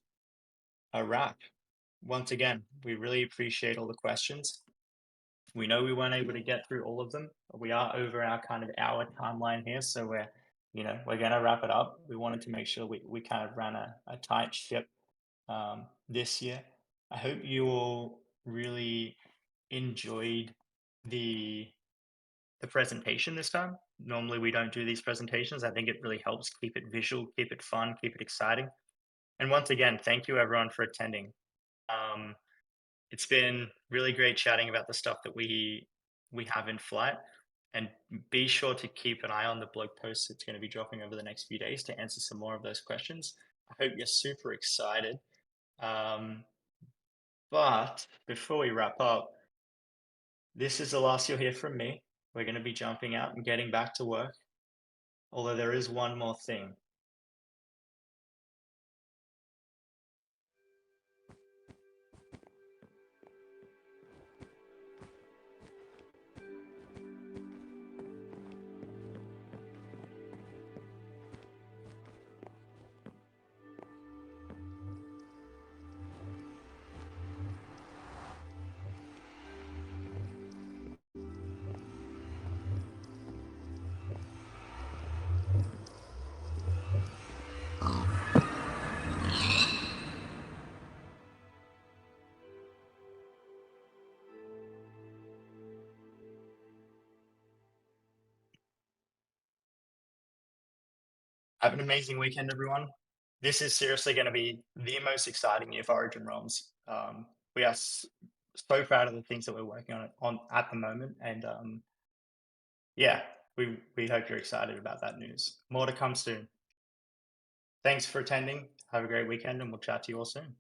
a wrap. Once again, we really appreciate all the questions. We know we weren't able to get through all of them. We are over our kind of hour timeline here, so we're going to wrap it up. We wanted to make sure we kind of ran a tight ship this year. I hope you all really enjoyed the presentation this time. Normally we don't do these presentations. I think it really helps keep it visual, keep it fun, keep it exciting. And once again, thank you everyone for attending. It's been really great chatting about the stuff that we have in flight, and be sure to keep an eye on the blog posts that's going to be dropping over the next few days to answer some more of those questions. I hope you're super excited. But before we wrap up, this is the last you'll hear from me. We're going to be jumping out and getting back to work. Although there is one more thing. Have an amazing weekend, everyone. This is seriously going to be the most exciting year for Origin Realms. We are so proud of the things that we're working on at the moment, and yeah, we hope you're excited about that news. More to come soon. Thanks for attending. Have a great weekend, and we'll chat to you all soon.